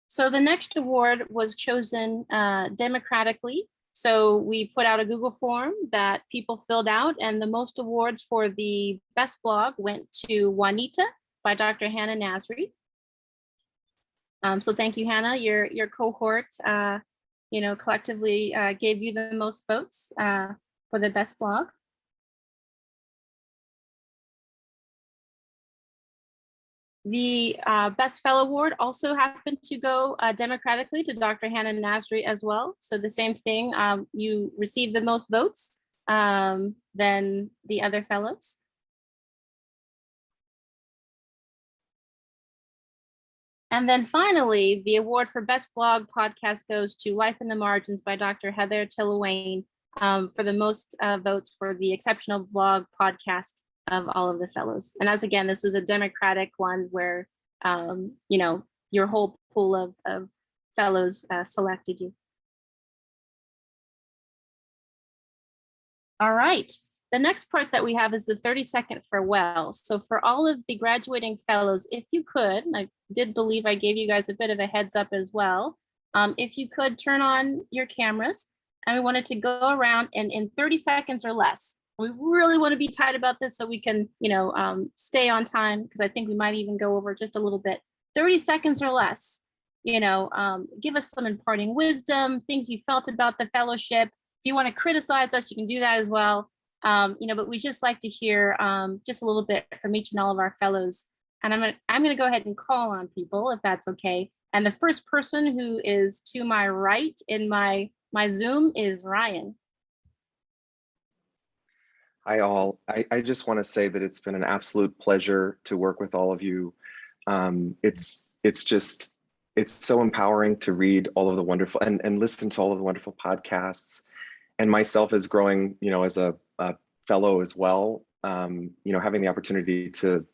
So the next award was chosen democratically. So we put out a Google form that people filled out, and the most awards for the best blog went to Juanita by Dr. Hannah Nasri. So thank you, Hannah. Your cohort, collectively gave you the most votes for the best blog. The Best Fellow Award also happened to go democratically to Dr. Hannah Nasri as well. So the same thing, you received the most votes than the other fellows. And then finally, the award for Best Blog Podcast goes to Life in the Margins by Dr. Heather Tillwein for the most votes for the exceptional blog podcast of all of the fellows. And as again, this was a democratic one where, your whole pool of fellows selected you. All right. The next part that we have is the 30-second farewell. So for all of the graduating fellows, if you could, I did believe I gave you guys a bit of a heads up as well. If you could turn on your cameras, and we wanted to go around and in 30 seconds or less. We really want to be tight about this so we can, stay on time, because I think we might even go over just a little bit. 30 seconds or less, give us some imparting wisdom, things you felt about the fellowship. If you want to criticize us, you can do that as well. But we just like to hear just a little bit from each and all of our fellows. And I'm gonna go ahead and call on people if that's okay. And the first person who is to my right in my Zoom is Ryan. Hi all. I just want to say that it's been an absolute pleasure to work with all of you. It's so empowering to read all of the wonderful and listen to all of the wonderful podcasts. And myself as growing, as a fellow as well, having the opportunity to,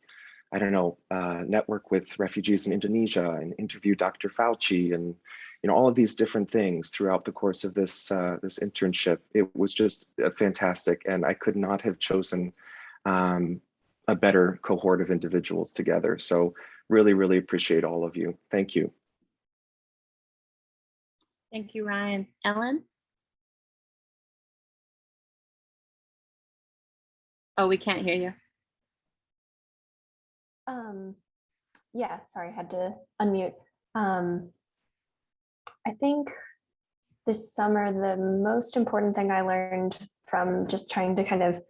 network with refugees in Indonesia and interview Dr. Fauci and, all of these different things throughout the course of this internship. It was just fantastic. And I could not have chosen a better cohort of individuals together. So really, really appreciate all of you. Thank you. Thank you, Ryan. Ellen? Oh, we can't hear you. Yeah, sorry, I had to unmute. I think this summer, the most important thing I learned from just trying to kind of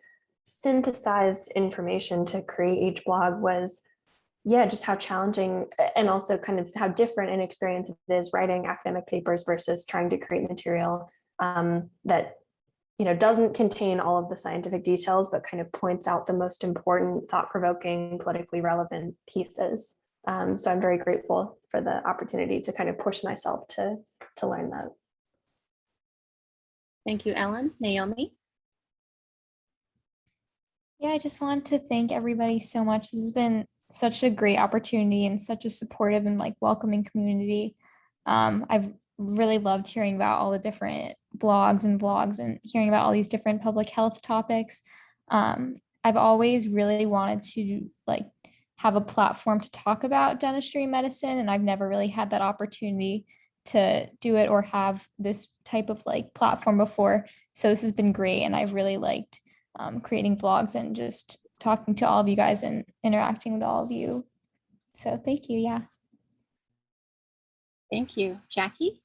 synthesize information to create each blog was, just how challenging and also kind of how different an experience it is writing academic papers versus trying to create material that doesn't contain all of the scientific details, but kind of points out the most important, thought-provoking, politically relevant pieces. So I'm very grateful for the opportunity to kind of push myself to learn that. Thank you, Ellen. Naomi? Yeah, I just want to thank everybody so much. This has been such a great opportunity and such a supportive and welcoming community. I've really loved hearing about all the different blogs and vlogs and hearing about all these different public health topics. I've always really wanted to have a platform to talk about dentistry and medicine, and I've never really had that opportunity to do it or have this type of platform before. So this has been great, and I've really liked creating vlogs and just talking to all of you guys and interacting with all of you. So thank you. Yeah. Thank you. Jackie?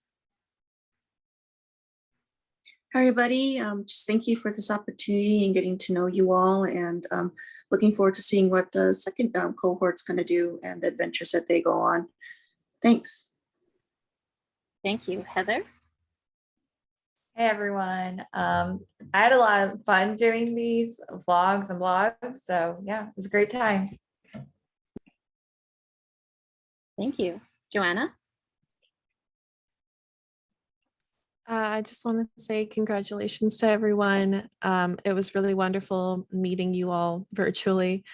Hi, everybody. Just thank you for this opportunity and getting to know you all, and looking forward to seeing what the second cohort's going to do and the adventures that they go on. Thanks. Thank you. Heather? Hey everyone. I had a lot of fun doing these vlogs and blogs. So yeah, it was a great time. Thank you. Joanna? I just want to say congratulations to everyone. It was really wonderful meeting you all virtually.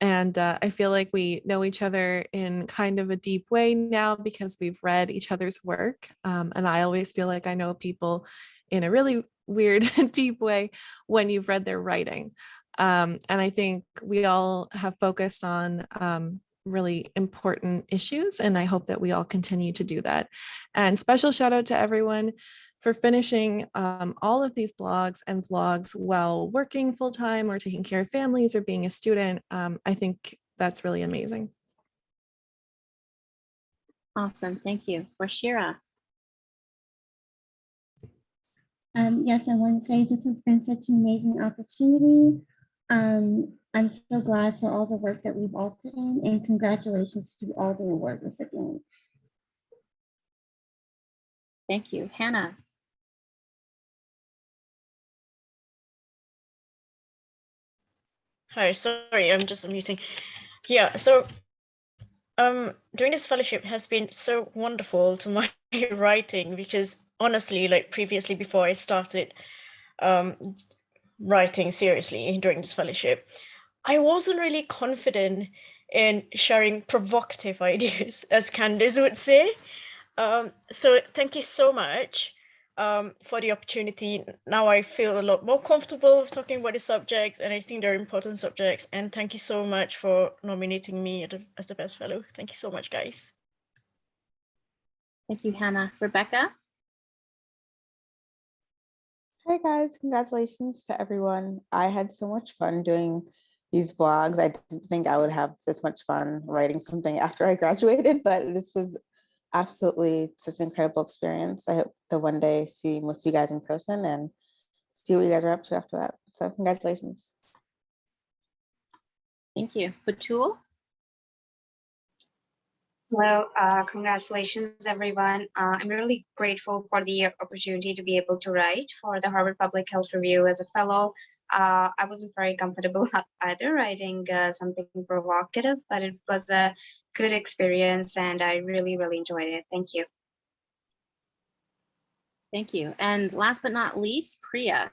And I feel like we know each other in kind of a deep way now because we've read each other's work. And I always feel like I know people in a really weird, deep way when you've read their writing. And I think we all have focused on really important issues, and I hope that we all continue to do that. And special shout out to everyone for finishing all of these blogs and vlogs while working full-time or taking care of families or being a student. I think that's really amazing. Awesome. Thank you. Rashira? Yes, I want to say this has been such an amazing opportunity. I'm so glad for all the work that we've all put in, and congratulations to all the award recipients. Thank you. Hannah? Hi, sorry, I'm just unmuting. Yeah, so doing this fellowship has been so wonderful to my writing, because honestly, like previously before I started writing seriously during this fellowship, I wasn't really confident in sharing provocative ideas, as Candice would say. So thank you so much for the opportunity. Now I feel a lot more comfortable talking about the subjects, and I think they're important subjects. And thank you so much for nominating me as the best fellow. Thank you so much, guys. Thank you, Hannah. Rebecca? Hi guys, congratulations to everyone. I had so much fun doing these blogs. I didn't think I would have this much fun writing something after I graduated, but this was absolutely such an incredible experience. I hope to one day see most of you guys in person and see what you guys are up to after that. So congratulations. Thank you. Batul? Hello, congratulations everyone. I'm really grateful for the opportunity to be able to write for the Harvard Public Health Review as a fellow. I wasn't very comfortable either writing something provocative, but it was a good experience and I really, really enjoyed it. Thank you. Thank you. And last but not least, Priya.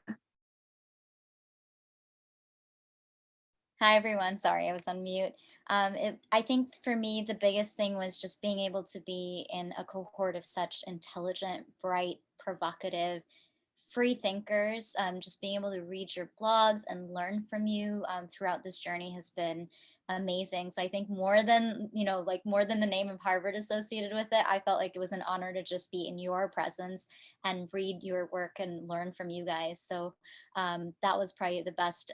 Hi, everyone. Sorry, I was on mute. I think for me, the biggest thing was just being able to be in a cohort of such intelligent, bright, provocative, free thinkers. Just being able to read your blogs and learn from you throughout this journey has been amazing. So I think more than, more than the name of Harvard associated with it, I felt like it was an honor to just be in your presence and read your work and learn from you guys. So that was probably the best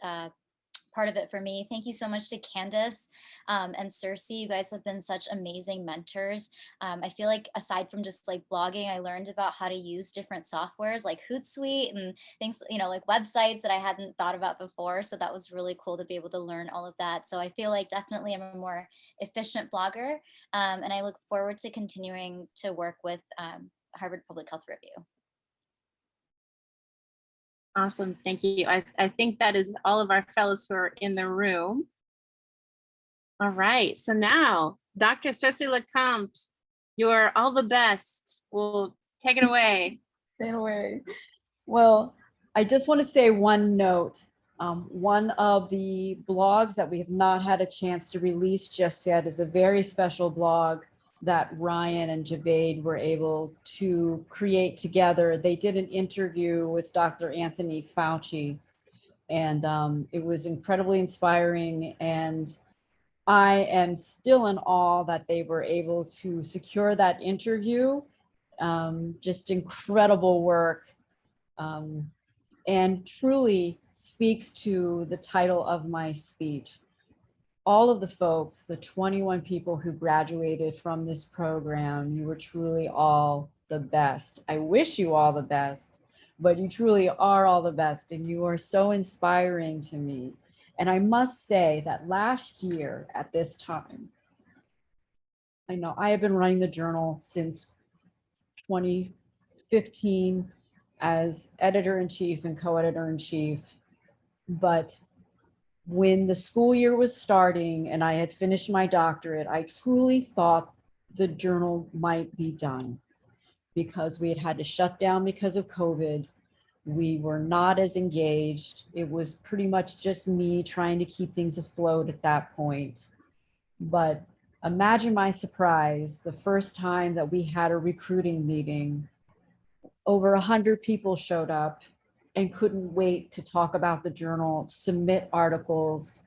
part of it for me. Thank you so much to Candice and Circe. You guys have been such amazing mentors. I feel like aside from just like blogging, I learned about how to use different softwares like Hootsuite and things, like websites that I hadn't thought about before. So that was really cool to be able to learn all of that. So I feel like definitely I'm a more efficient blogger, and I look forward to continuing to work with Harvard Public Health Review. Awesome. Thank you. I think that is all of our fellows who are in the room. All right. So now, Dr. Circe Lecomte, you're all the best. We'll take it away. Take it away. Well, I just want to say one note. One of the blogs that we have not had a chance to release just yet is a very special blog that Ryan and Javaid were able to create together. They did an interview with Dr. Anthony Fauci, and it was incredibly inspiring. And I am still in awe that they were able to secure that interview. Just incredible work. And truly speaks to the title of my speech. All of the folks, the 21 people who graduated from this program, you were truly all the best. I wish you all the best, but you truly are all the best, and you are so inspiring to me. And I must say that last year at this time, I know I have been running the journal since 2015 as editor-in-chief and co-editor-in-chief, but when the school year was starting and I had finished my doctorate, I truly thought the journal might be done because we had had to shut down because of COVID. We were not as engaged. It was pretty much just me trying to keep things afloat at that point. But imagine my surprise the first time that we had a recruiting meeting. Over 100 people showed up and couldn't wait to talk about the journal, submit articles,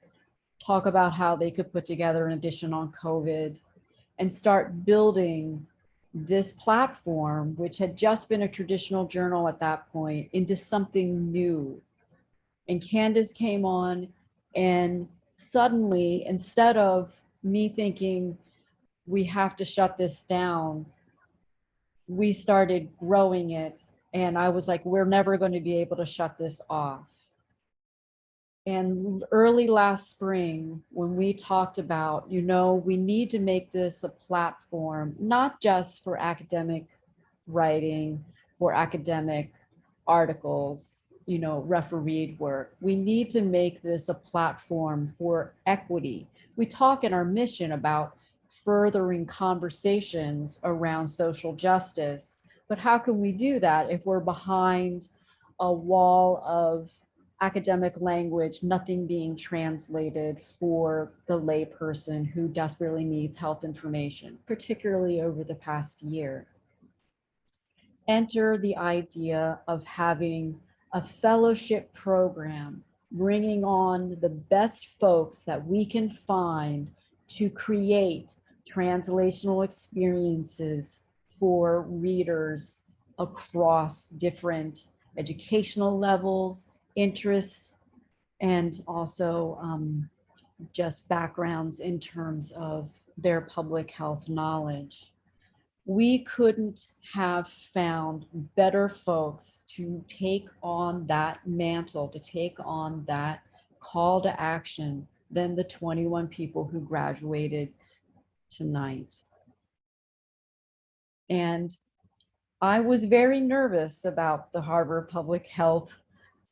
talk about how they could put together an edition on COVID, and start building this platform, which had just been a traditional journal at that point, into something new. And Candice came on, and suddenly, instead of me thinking we have to shut this down, we started growing it. And I was like, we're never going to be able to shut this off. And early last spring, when we talked about, we need to make this a platform, not just for academic writing, for academic articles, refereed work. We need to make this a platform for equity. We talk in our mission about furthering conversations around social justice. But how can we do that if we're behind a wall of academic language, nothing being translated for the layperson who desperately needs health information, particularly over the past year? Enter the idea of having a fellowship program, bringing on the best folks that we can find to create translational experiences for readers across different educational levels, interests, and also just backgrounds in terms of their public health knowledge. We couldn't have found better folks to take on that mantle, to take on that call to action than the 21 people who graduated tonight. And I was very nervous about the Harvard Public Health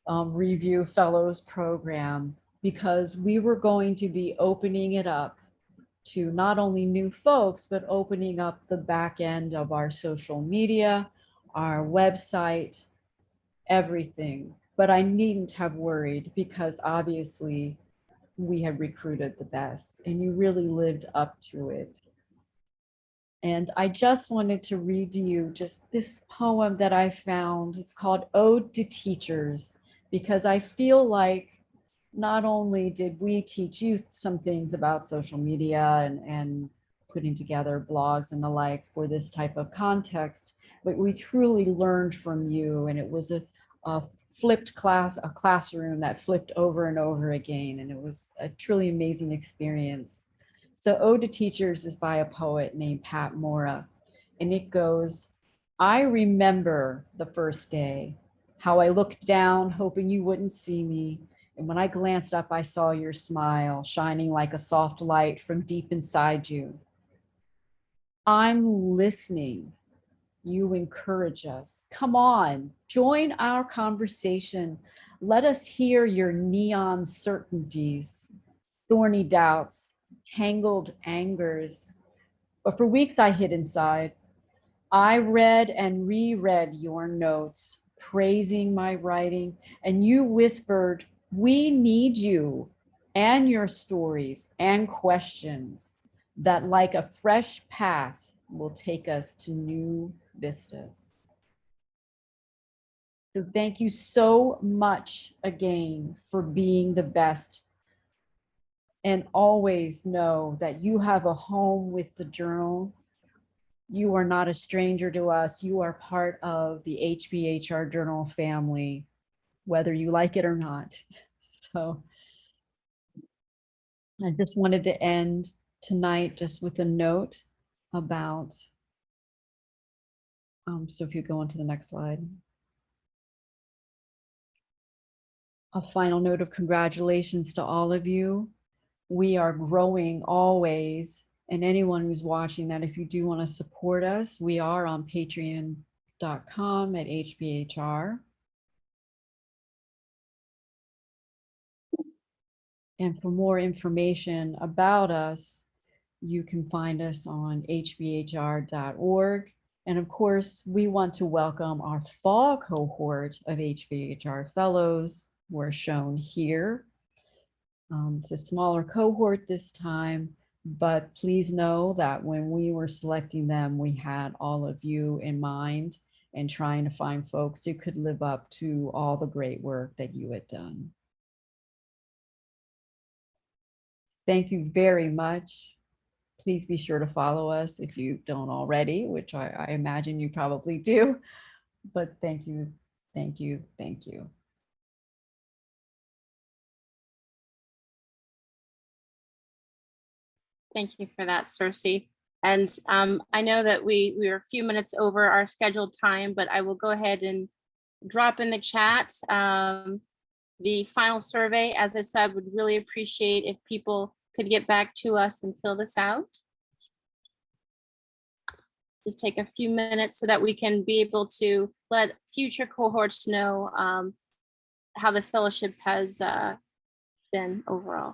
Review Fellows Program because we were going to be opening it up to not only new folks, but opening up the back end of our social media, our website, everything. But I needn't have worried because obviously we had recruited the best and you really lived up to it. And I just wanted to read to you just this poem that I found. It's called Ode to Teachers, because I feel like not only did we teach you some things about social media and putting together blogs and the like for this type of context, but we truly learned from you. And it was a flipped class, a classroom that flipped over and over again. And it was a truly amazing experience. So Ode to Teachers is by a poet named Pat Mora. And it goes, I remember the first day, how I looked down, hoping you wouldn't see me. And when I glanced up, I saw your smile shining like a soft light from deep inside you. I'm listening. You encourage us. Come on, join our conversation. Let us hear your neon certainties, thorny doubts, tangled angers. But for weeks I hid inside. I read and reread your notes, praising my writing, and you whispered, we need you and your stories and questions that like a fresh path will take us to new vistas. So thank you so much again for being the best. And always know that you have a home with the journal. You are not a stranger to us. You are part of the HPHR Journal family. whether you like it or not. So I just wanted to end tonight just with a note about, so if you go on to the next slide. A final note of congratulations to all of you. We are growing always, and anyone who's watching that, if you do want to support us, we are on patreon.com at HPHR. And for more information about us, you can find us on hphr.org. And of course, we want to welcome our fall cohort of HPHR fellows who are shown here. It's a smaller cohort this time, but please know that when we were selecting them, we had all of you in mind and trying to find folks who could live up to all the great work that you had done. Thank you very much. Please be sure to follow us if you don't already, which I imagine you probably do. But thank you, thank you, thank you. Thank you for that, Cersei. And I know that we are a few minutes over our scheduled time, but I will go ahead and drop in the chat the final survey. As I said, would really appreciate if people could get back to us and fill this out. Just take a few minutes so that we can be able to let future cohorts know how the fellowship has been overall.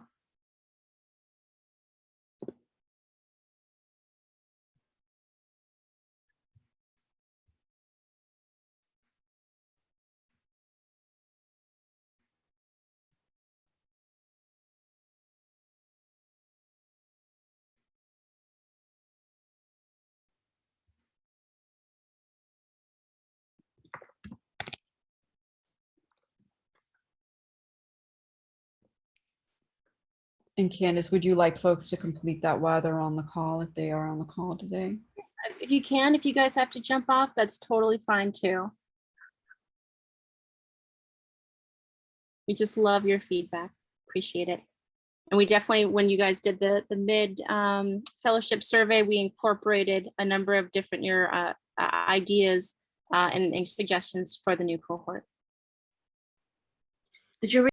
And Candice, would you like folks to complete that while they're on the call, if they are on the call today? If you can, if you guys have to jump off, that's totally fine too. We just love your feedback. Appreciate it. And we definitely, when you guys did the mid fellowship survey, we incorporated a number of different ideas and suggestions for the new cohort. Did you